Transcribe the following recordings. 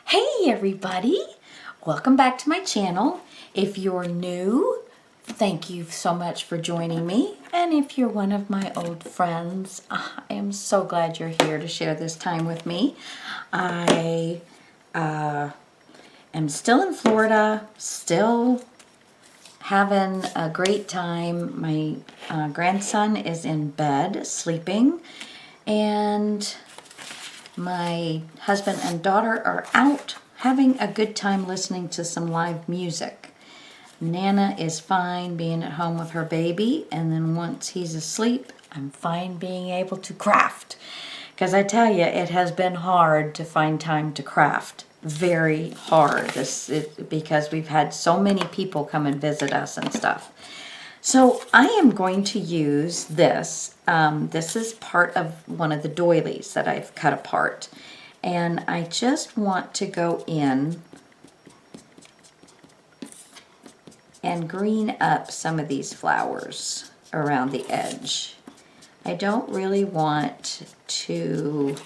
Hey everybody, welcome back to my channel. If you're new, thank you so much for joining me. And if you're one of my old friends, I am so glad you're here to share this time with me. I am still in Florida, still having a great time. My grandson is in bed sleeping, and my husband and daughter are out having a good time listening to some live music. Nana is fine being at home with her baby, and then once he's asleep, I'm fine being able to craft. Because I tell you, it has been hard to find time to craft. Very hard, because we've had so many people come and visit us and stuff. So I am going to use this. This is part of one of the doilies that I've cut apart. And I just want to go in and green up some of these flowers around the edge. I don't really want to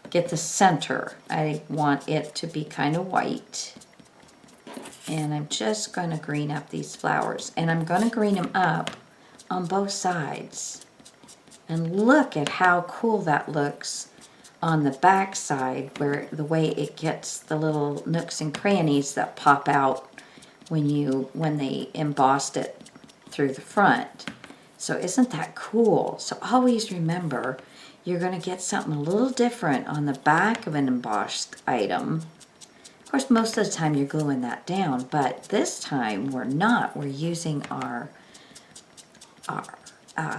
get the center. I want it to be kind of white. And I'm just going to green up these flowers. And I'm going to green them up on both sides. And look at how cool that looks on the back side, where the way it gets the little nooks and crannies that pop out when they embossed it through the front. So isn't that cool? So always remember, you're going to get something a little different on the back of an embossed item. Of course, most of the time you're gluing that down, but this time we're not. We're using our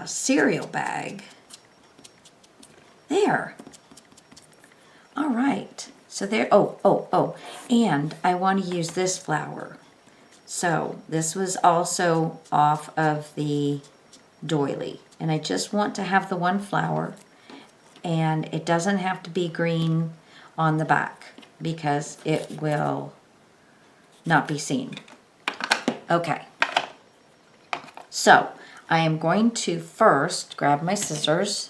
cereal bag. There. All right. So there. Oh. And I want to use this flower. So this was also off of the doily. And I just want to have the one flower. And it doesn't have to be green on the back, because it will not be seen. Okay, so I am going to first grab my scissors,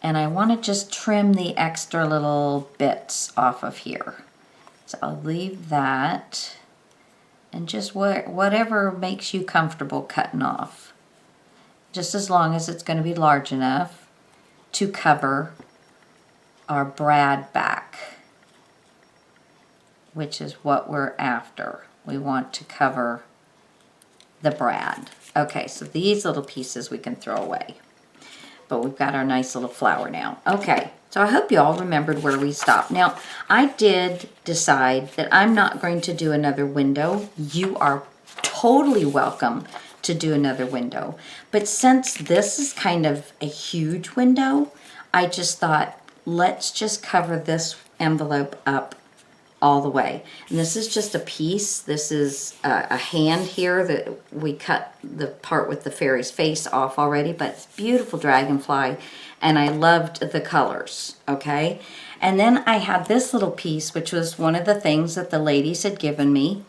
and I want to just trim the extra little bits off of here. So I'll leave that, and just whatever makes you comfortable cutting off, just as long as it's going to be large enough to cover our brad back, which is what we're after. We want to cover the brad. Okay, so these little pieces we can throw away. But we've got our nice little flower now. Okay, so I hope you all remembered where we stopped. Now, I did decide that I'm not going to do another window. You are totally welcome to do another window. But since this is kind of a huge window, I just thought, let's just cover this envelope up all the way. And this is just a piece. This is a hand here that we cut the part with the fairy's face off already, but it's beautiful dragonfly, and I loved the colors, okay? And then I had this little piece, which was one of the things that the ladies had given me.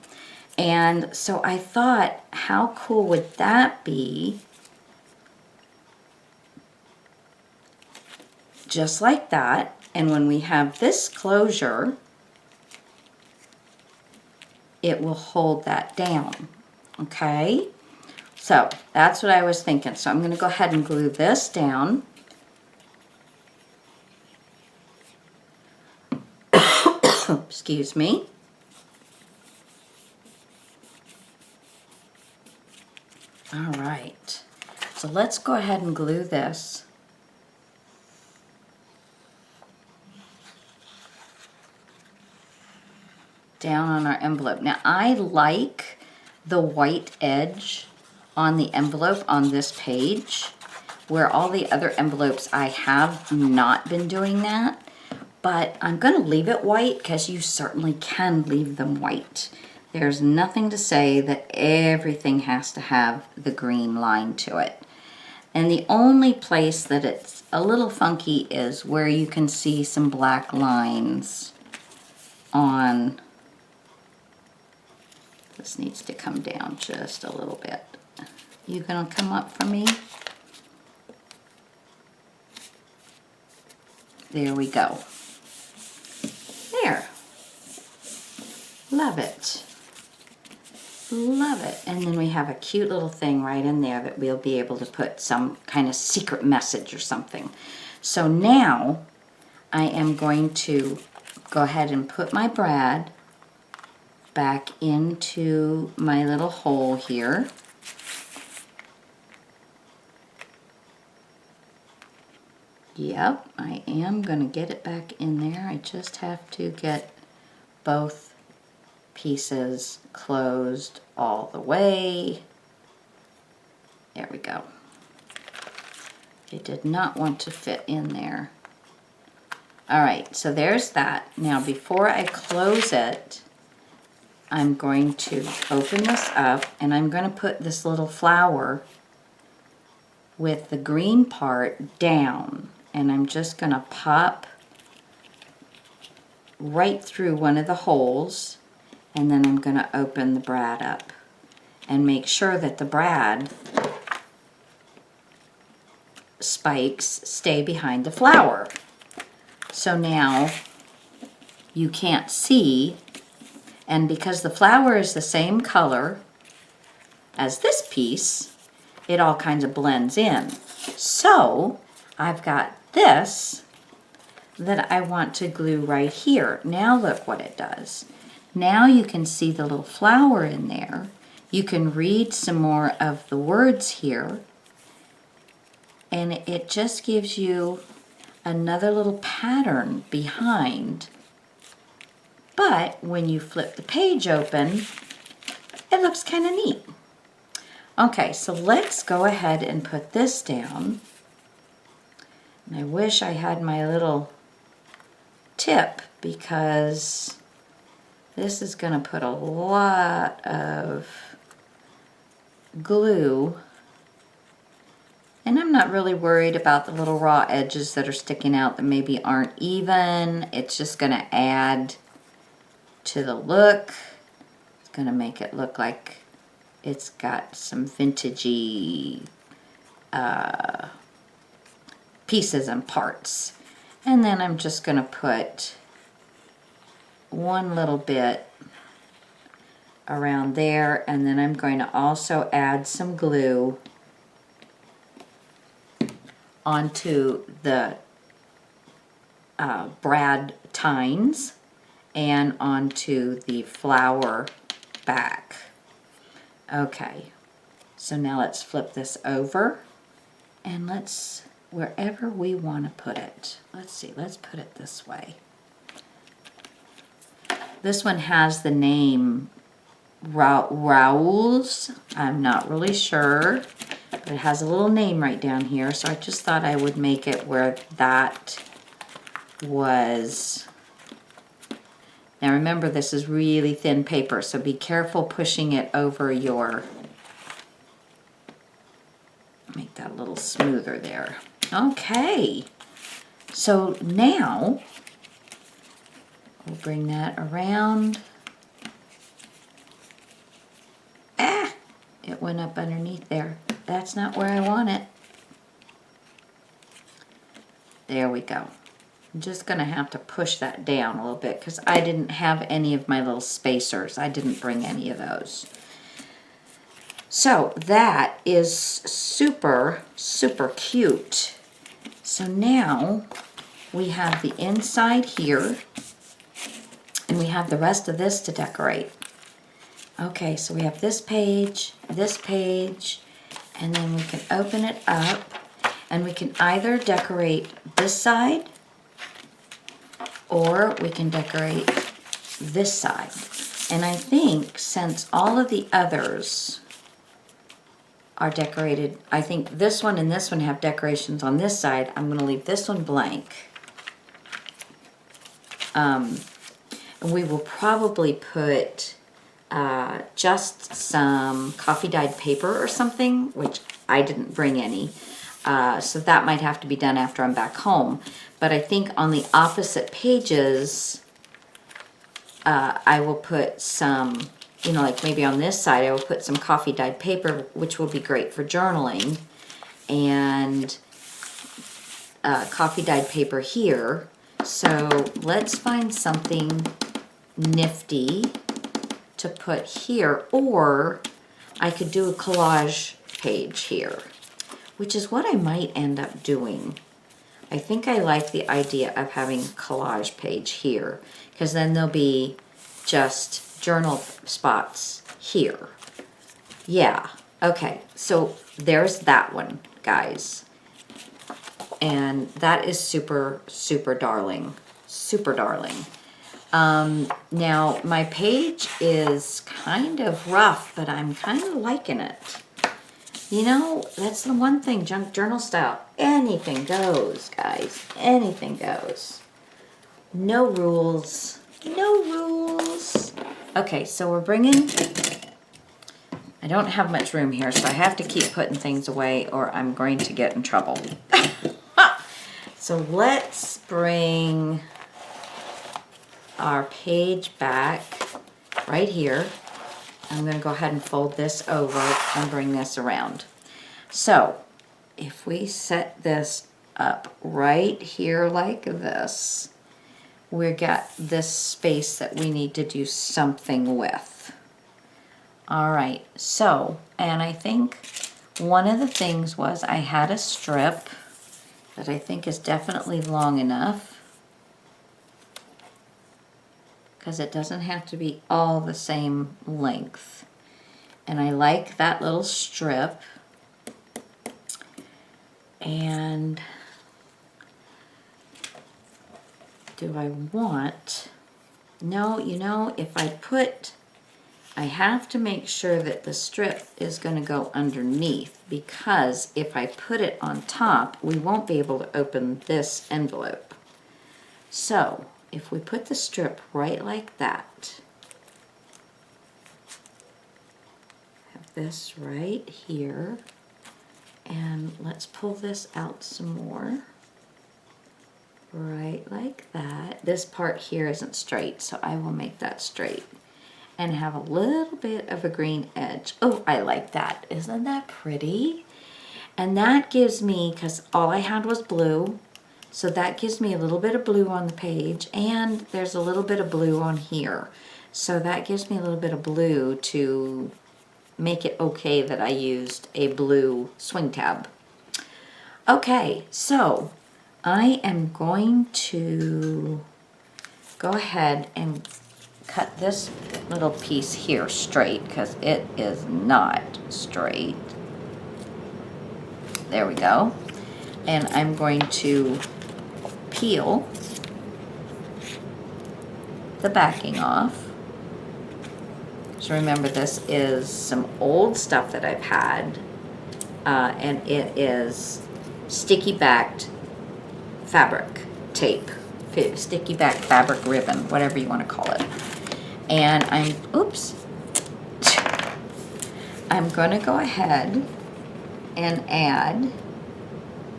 And so I thought, how cool would that be? Just like that. And when we have this closure, it will hold that down, okay? So that's what I was thinking. So I'm going to go ahead and glue this down. Excuse me. All right. So let's go ahead and glue this. Down on our envelope. Now I like the white edge on the envelope on this page, where all the other envelopes I have not been doing that, but I'm going to leave it white because you certainly can leave them white. There's nothing to say that everything has to have the green line to it. And the only place that it's a little funky is where you can see some black lines on. This needs to come down just a little bit. You gonna come up for me? There we go. There. Love it. Love it. And then we have a cute little thing right in there that we'll be able to put some kind of secret message or something. So now I am going to go ahead and put my brad back into my little hole here. Yep, I am going to get it back in there. I just have to get both pieces closed all the way. There we go. It did not want to fit in there. All right, so there's that. Now before I close it, I'm going to open this up and I'm going to put this little flower with the green part down, and I'm just going to pop right through one of the holes, and then I'm going to open the brad up and make sure that the brad spikes stay behind the flower. So now you can't see, and because the flower is the same color as this piece, it all kinds of blends in. So I've got this that I want to glue right here. Now look what it does. Now you can see the little flower in there. You can read some more of the words here, and it just gives you another little pattern behind. But when you flip the page open, it looks kind of neat. Okay, so let's go ahead and put this down. And I wish I had my little tip, because this is going to put a lot of glue. And I'm not really worried about the little raw edges that are sticking out that maybe aren't even. It's just going to add to the look. It's going to make it look like it's got some vintagey pieces and parts. And then I'm just going to put one little bit around there, and then I'm going to also add some glue onto the brad tines and onto the flower back. Okay, so now let's flip this over, and let's, wherever we want to put it, let's see, let's put it this way. This one has the name Raoul's. I'm not really sure, but it has a little name right down here, so I just thought I would make it where that was. Now remember, this is really thin paper, so be careful pushing it over your, make that a little smoother there. Okay, so now we'll bring that around. Ah, it went up underneath there. That's not where I want it. There we go. I'm just going to have to push that down a little bit because I didn't have any of my little spacers. I didn't bring any of those. So that is super, super cute. So now we have the inside here, and we have the rest of this to decorate. Okay, so we have this page, and then we can open it up, and we can either decorate this side, or we can decorate this side. And I think since all of the others are decorated, I think this one and this one have decorations on this side. I'm going to leave this one blank. And we will probably put just some coffee dyed paper or something, which I didn't bring any. So that might have to be done after I'm back home. But I think on the opposite pages, I will put some, you know, like maybe on this side, I will put some coffee dyed paper, which will be great for journaling. And coffee dyed paper here. So let's find something nifty to put here, or I could do a collage page here, which is what I might end up doing. I think I like the idea of having a collage page here, because then there'll be just journal spots here. Yeah, okay, so there's that one, guys. And that is super, super darling. Super darling. Now, my page is kind of rough, but I'm kind of liking it. You know, that's the one thing, junk journal style. Anything goes, guys. Anything goes. No rules. No rules. Okay, so we're bringing... I don't have much room here, so I have to keep putting things away or I'm going to get in trouble. So let's bring our page back right here. I'm going to go ahead and fold this over and bring this around. So if we set this up right here like this, we've got this space that we need to do something with. All right, so, and I think one of the things was I had a strip that I think is definitely long enough, because it doesn't have to be all the same length. And I like that little strip. And do I want, no, you know, if I put, I have to make sure that the strip is going to go underneath, because if I put it on top, we won't be able to open this envelope. So if we put the strip right like that, have this right here, and let's pull this out some more, right like that. This part here isn't straight, so I will make that straight. And have a little bit of a green edge. Oh, I like that. Isn't that pretty? And that gives me, because all I had was blue, so that gives me a little bit of blue on the page, and there's a little bit of blue on here. So that gives me a little bit of blue to make it okay that I used a blue swing tab. Okay, so I am going to go ahead and cut this little piece here straight, because it is not straight. There we go. And I'm going to peel the backing off. So remember, this is some old stuff that I've had, and it is sticky backed fabric tape, sticky back fabric ribbon, whatever you want to call it. And I'm going to go ahead and add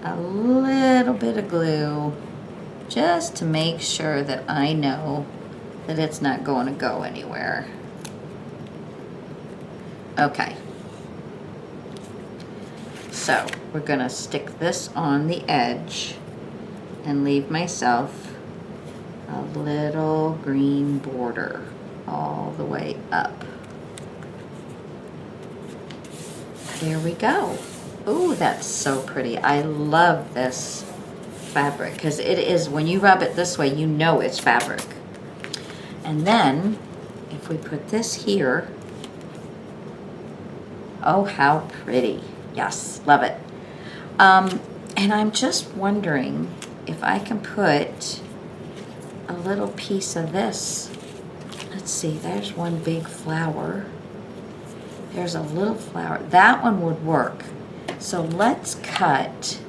a little bit of glue just to make sure that I know that it's not going to go anywhere. Okay. So we're going to stick this on the edge and leave myself a little green border all the way up. There we go. Oh, that's so pretty. I love this fabric, because it is, when you rub it this way, you know it's fabric. And then if we put this here, oh, how pretty. Yes, love it. And I'm just wondering if I can put a little piece of this. Let's see, there's one big flower. There's a little flower. That one would work. So let's cut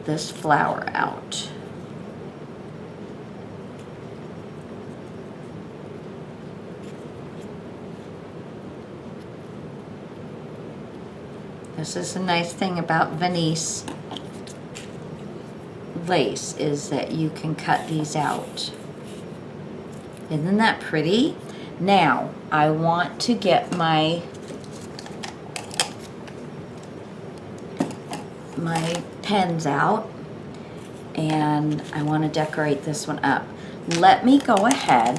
this flower out. This is a nice thing about Venice lace, is that you can cut these out. Isn't that pretty? Now, I want to get my my pens out, and I want to decorate this one up. Let me go ahead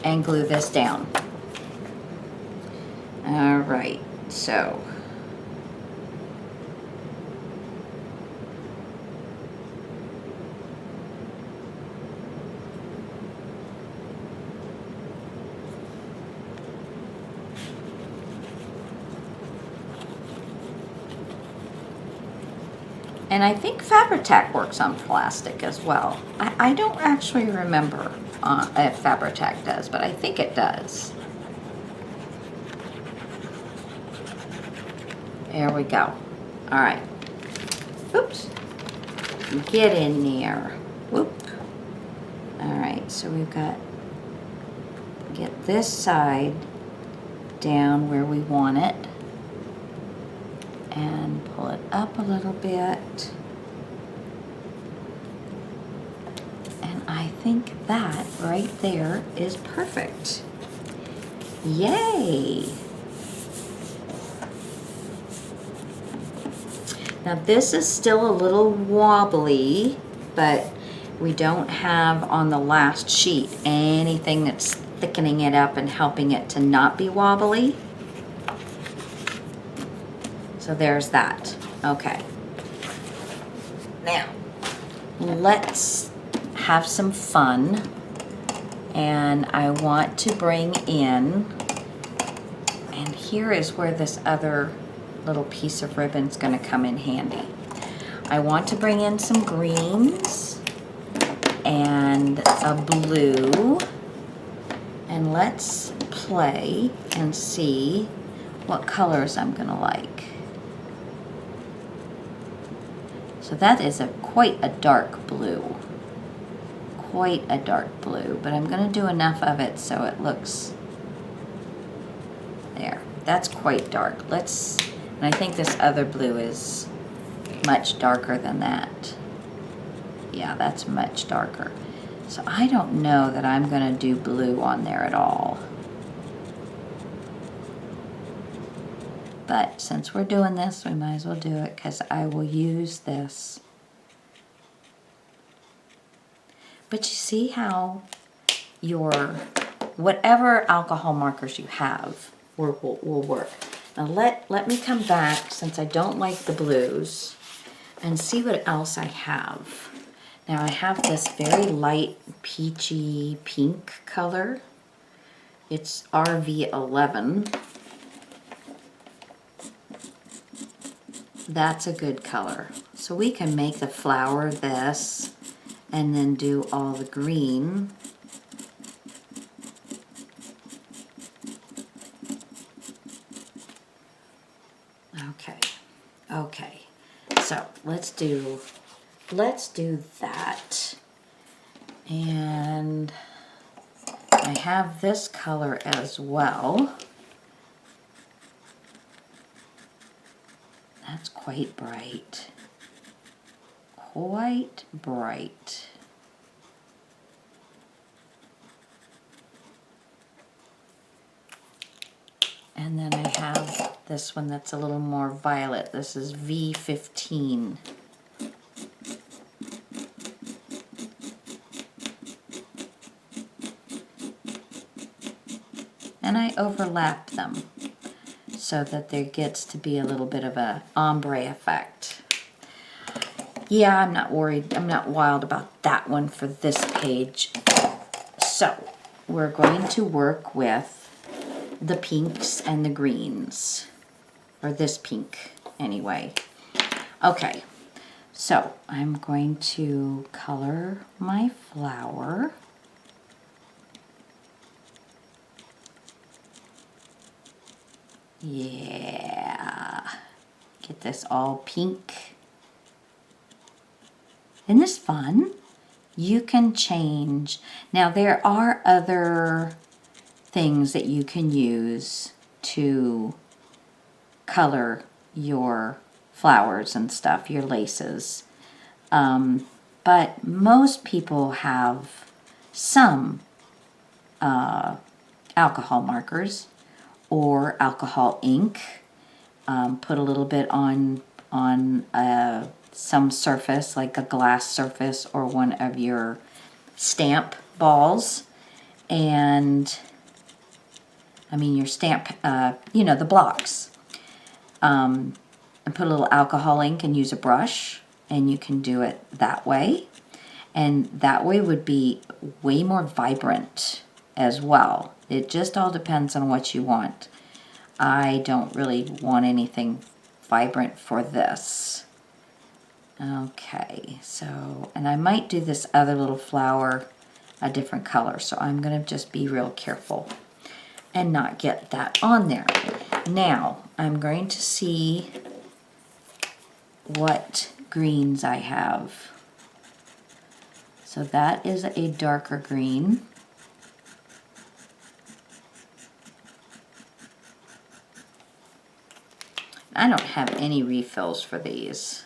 and glue this down. All right, so and I think Fabri-Tac works on plastic as well. I don't actually remember if Fabri-Tac does, but I think it does. There we go. All right. Oops. Get in there. Whoop. All right, so we've got, get this side down where we want it. And pull it up a little bit. And I think that right there is perfect. Yay! Now this is still a little wobbly, but we don't have on the last sheet anything that's thickening it up and helping it to not be wobbly. So there's that. Okay. Now, let's have some fun. And I want to bring in, and here is where this other little piece of ribbon's going to come in handy. I want to bring in some greens and a blue. And let's play and see what colors I'm going to like. So that is quite a dark blue. Quite a dark blue, but I'm going to do enough of it so it looks there. That's quite dark. And I think this other blue is much darker than that. Yeah, that's much darker. So I don't know that I'm going to do blue on there at all. But since we're doing this, we might as well do it because I will use this. But you see how your, whatever alcohol markers you have will work. Now let me come back, since I don't like the blues, and see what else I have. Now I have this very light peachy pink color. It's RV11. That's a good color. So we can make the flower this and then do all the green. Okay. Okay. So let's do that. And I have this color as well. That's quite bright. Quite bright. And then I have this one that's a little more violet. This is V15. And I overlap them so that there gets to be a little bit of a ombre effect. Yeah, I'm not worried. I'm not wild about that one for this page. So we're going to work with the pinks and the greens, or this pink anyway. Okay, so I'm going to color my flower. Yeah, get this all pink. Isn't this fun? You can change. Now there are other things that you can use to color your flowers and stuff, your laces. But most people have some alcohol markers or alcohol ink. put a little bit on some surface, like a glass surface or one of your stamp balls, and I mean your stamp, you know, the blocks. And put a little alcohol ink and use a brush, and you can do it that way. And that way would be way more vibrant as well. It just all depends on what you want. I don't really want anything vibrant for this. Okay, so, and I might do this other little flower a different color, so I'm going to just be real careful and not get that on there. Now, I'm going to see what greens I have. So that is a darker green. I don't have any refills for these.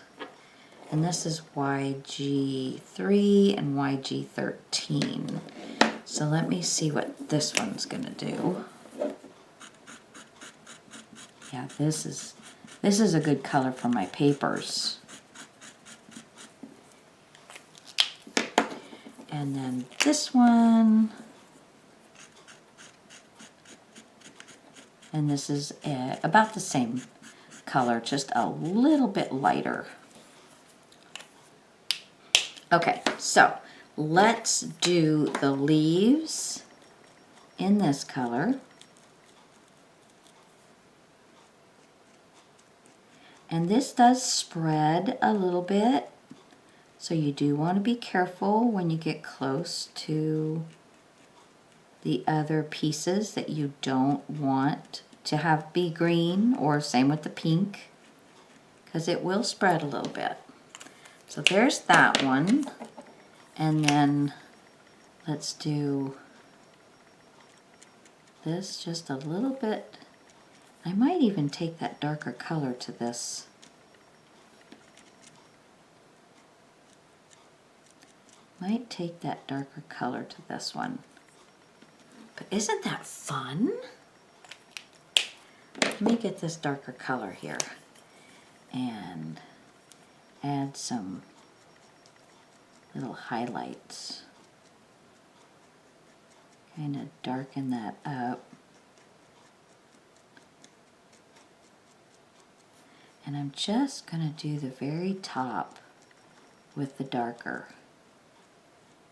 And this is YG3 and YG13. So let me see what this one's gonna do. Yeah, this is a good color for my papers. And then this one. And this is about the same color, just a little bit lighter. Okay, so let's do the leaves in this color. And this does spread a little bit, so you do want to be careful when you get close to the other pieces that you don't want to have be green, or same with the pink, because it will spread a little bit. So there's that one, and then let's do this just a little bit. I might even take that darker color to this. Might take that darker color to this one. But isn't that fun? Let me get this darker color here and add some little highlights. Kind of darken that up. And I'm just going to do the very top with the darker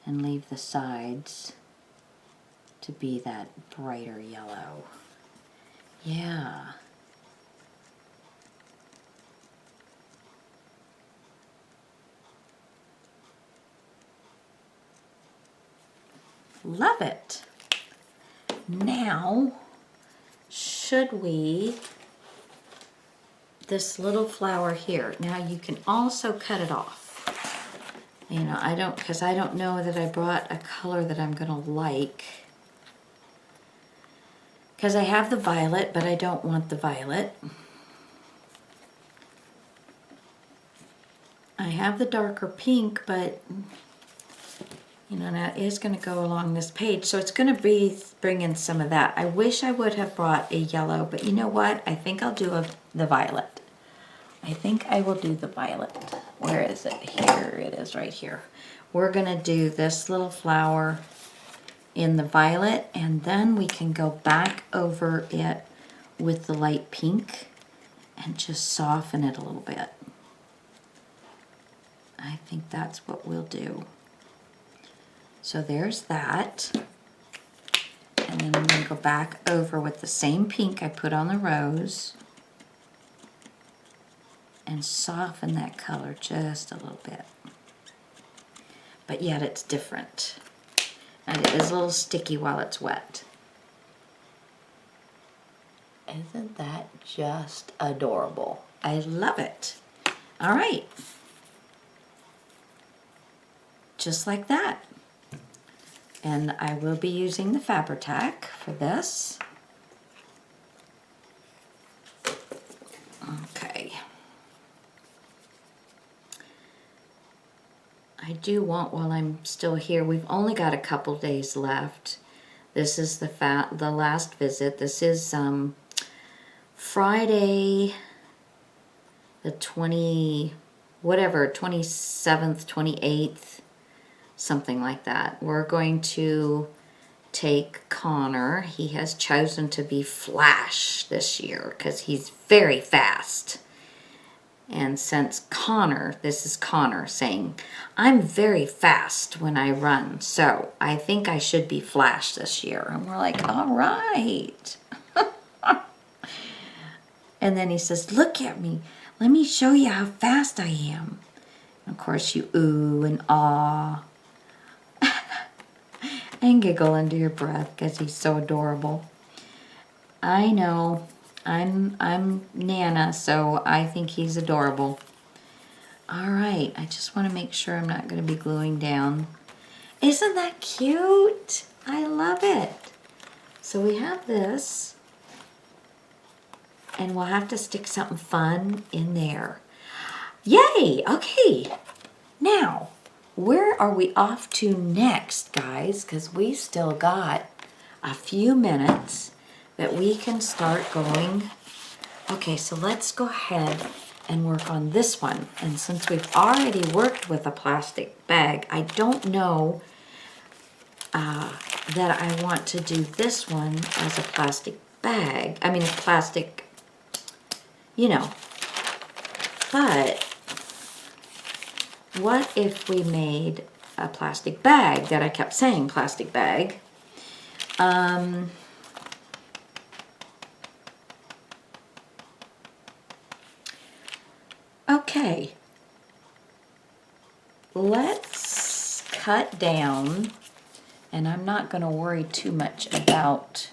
and leave the sides to be that brighter yellow. Yeah. Love it. Now, should we, this little flower here, now you can also cut it off. You know, because I don't know that I brought a color that I'm gonna like. Because I have the violet, but I don't want the violet. I have the darker pink, but you know, that is going to go along this page, so it's going to bring in some of that. I wish I would have brought a yellow, but you know what? I think I'll do the violet. I think I will do the violet. Where is it? Here it is, right here. We're going to do this little flower in the violet, and then we can go back over it with the light pink and just soften it a little bit. I think that's what we'll do. So there's that. And then I'm going to go back over with the same pink I put on the rose and soften that color just a little bit. But yet it's different. And it is a little sticky while it's wet. Isn't that just adorable? I love it. All right. Just like that. And I will be using the Fabri-Tac for this. Okay. I do want, while I'm still here, we've only got a couple days left. This is the last visit. This is Friday the 20, whatever, 27th, 28th, something like that. We're going to take Connor. He has chosen to be Flash this year because he's very fast. And since Connor, this is Connor saying, I'm very fast when I run, so I think I should be Flash this year. And we're like, all right. And then he says, look at me. Let me show you how fast I am. And of course, you ooh and ah. And giggle under your breath because he's so adorable. I know. I'm Nana, so I think he's adorable. All right, I just want to make sure I'm not going to be gluing down. Isn't that cute? I love it. So we have this, and we'll have to stick something fun in there. Yay! Okay. Now, where are we off to next, guys? Because we've still got a few minutes that we can start going. Okay, so let's go ahead and work on this one. And since we've already worked with a plastic bag, I don't know that I want to do this one as a plastic bag. I mean, a plastic, you know. But what if we made a plastic bag that I kept saying plastic bag? Okay, let's cut down, and I'm not going to worry too much about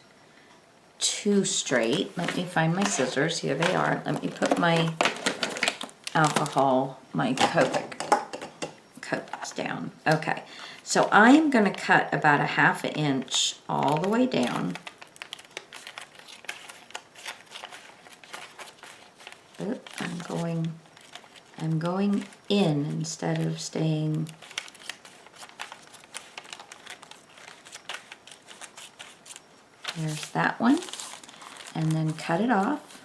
too straight. Let me find my scissors. Here they are. Let me put my alcohol, my Cokes down. Okay, so I am going to cut about a 1/2 inch all the way down. Oop, I'm going in instead of staying. There's that one. And then cut it off.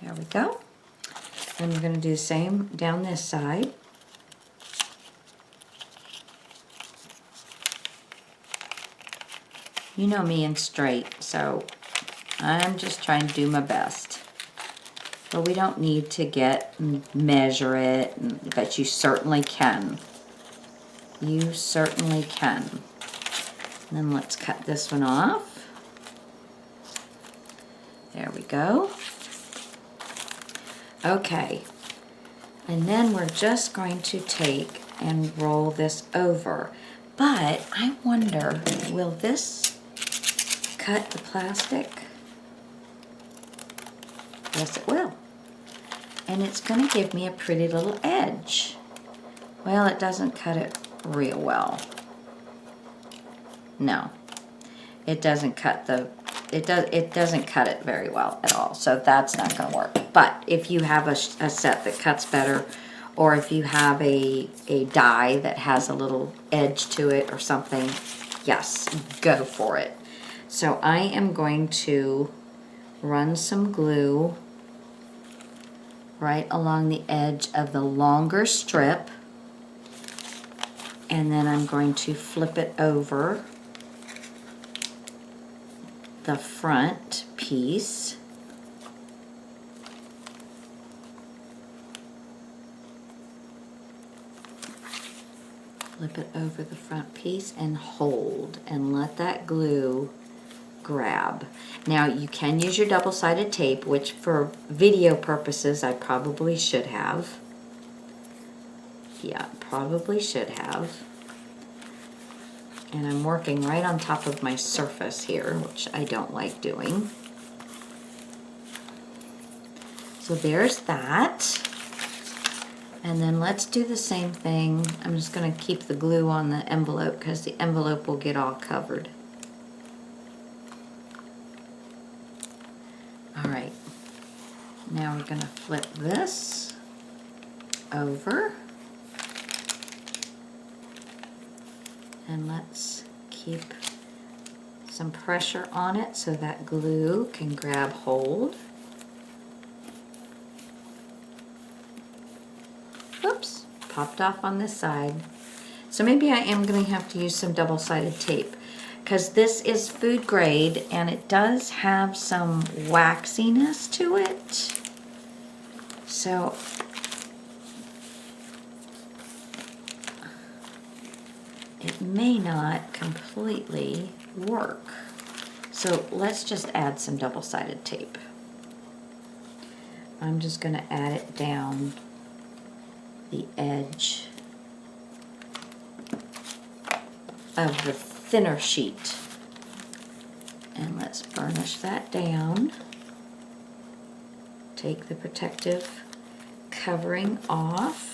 There we go. And we're going to do the same down this side. You know me and straight, so I'm just trying to do my best. But we don't need to get and measure it, but you certainly can. You certainly can. And then let's cut this one off. There we go. Okay. And then we're just going to take and roll this over. But I wonder, will this cut the plastic? Yes, it will. And it's going to give me a pretty little edge. Well, it doesn't cut it real well. No. It doesn't cut it doesn't cut it very well at all. So that's not going to work. But if you have a set that cuts better, or if you have a die that has a little edge to it or something, yes, go for it. So I am going to run some glue right along the edge of the longer strip, and then I'm going to flip it over the front piece. Flip it over the front piece and hold and let that glue grab. Now you can use your double-sided tape, which for video purposes I probably should have. Yeah, probably should have. And I'm working right on top of my surface here, which I don't like doing. So there's that. And then let's do the same thing. I'm just going to keep the glue on the envelope because the envelope will get all covered. All right. Now we're going to flip this over. And let's keep some pressure on it so that glue can grab hold. Whoops, popped off on this side. So maybe I am going to have to use some double-sided tape because this is food grade and it does have some waxiness to it. So it may not completely work. So let's just add some double-sided tape. I'm just going to add it down the edge of the thinner sheet. And let's burnish that down. Take the protective covering off.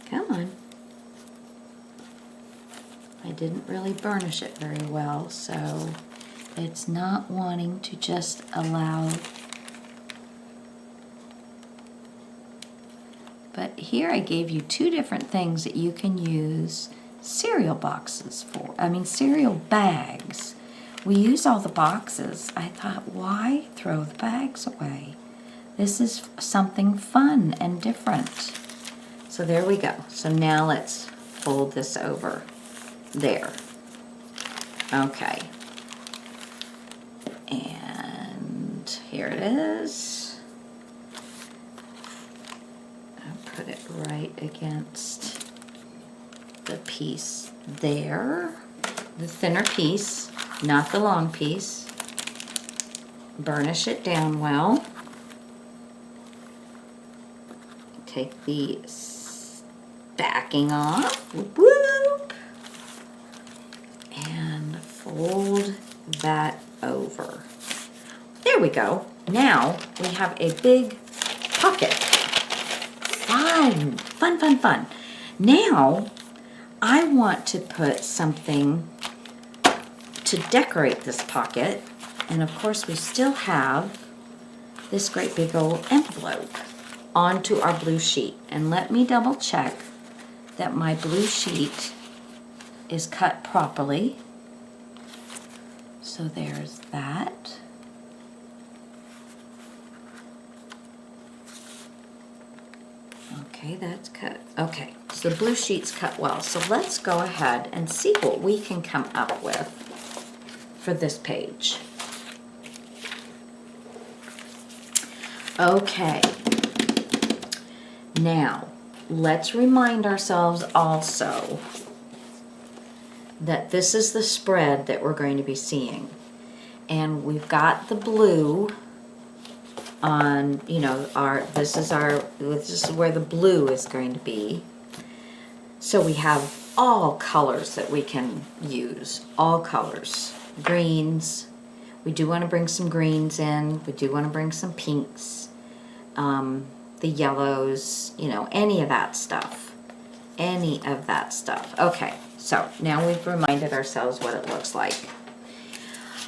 Come on. I didn't really burnish it very well, so it's not wanting to just allow. But here I gave you two different things that you can use cereal boxes for. I mean, cereal bags. We use all the boxes. I thought, why throw the bags away? This is something fun and different. So there we go. So now let's fold this over. There. Okay. And here it is. I'll put it right against the piece there. The thinner piece, not the long piece. Burnish it down well. Take the backing off. Whoop, whoop. And fold that over. There we go. Now we have a big pocket. Fun, fun, fun, fun. Now I want to put something to decorate this pocket. And of course we still have this great big old envelope onto our blue sheet. And let me double check that my blue sheet is cut properly. So there's that. Okay, that's cut. Okay, so the blue sheet's cut well. So let's go ahead and see what we can come up with for this page. Okay, now let's remind ourselves also that this is the spread that we're going to be seeing. And we've got the blue on, you know, this is where the blue is going to be. So we have all colors that we can use, all colors. Greens, we do want to bring some greens in, we do want to bring some pinks, the yellows, you know, any of that stuff. Any of that stuff. Okay, so now we've reminded ourselves what it looks like.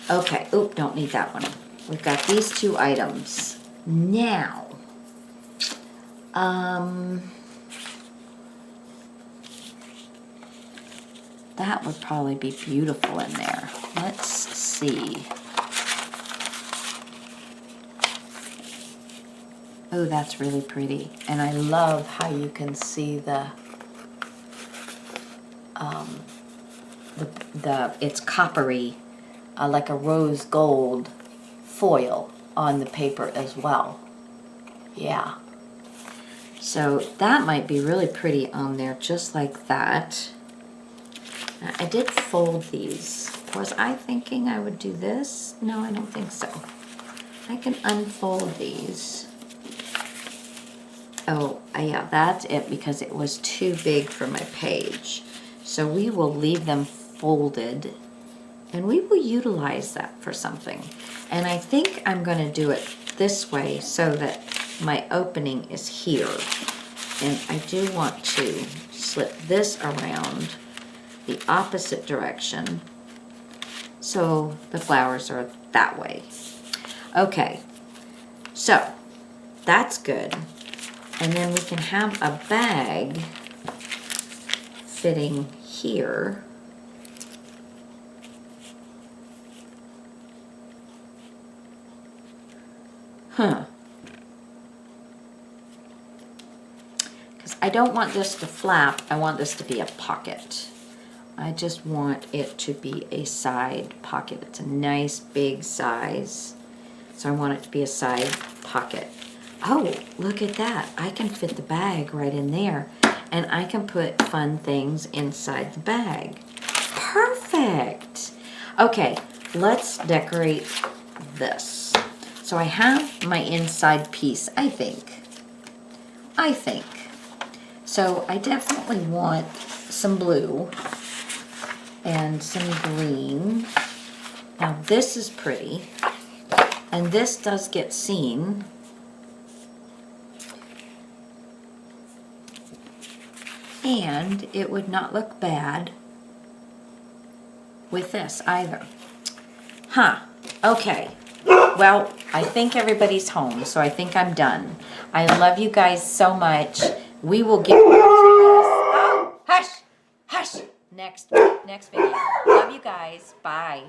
Okay, oop, don't need that one. We've got these two items. Now, that would probably be beautiful in there. Let's see. Oh, that's really pretty. And I love how you can see it's coppery, like a rose gold foil on the paper as well. Yeah. So that might be really pretty on there, just like that. Now, I did fold these. Was I thinking I would do this? No, I don't think so. I can unfold these. Oh, yeah, that's it, because it was too big for my page. So we will leave them folded, and we will utilize that for something. And I think I'm going to do it this way so that my opening is here. And I do want to slip this around the opposite direction so the flowers are that way. Okay, so that's good. And then we can have a bag fitting here. Huh. Because I don't want this to flap, I want this to be a pocket. I just want it to be a side pocket. It's a nice big size. So I want it to be a side pocket. Oh, look at that. I can fit the bag right in there. And I can put fun things inside the bag. Perfect. Okay, let's decorate this. So I have my inside piece, I think. So I definitely want some blue and some green. Now this is pretty. And this does get seen. And it would not look bad with this either. Huh, okay. Well, I think everybody's home, so I think I'm done. I love you guys so much. We will get back to this. Oh, hush, hush. Next video. Love you guys. Bye.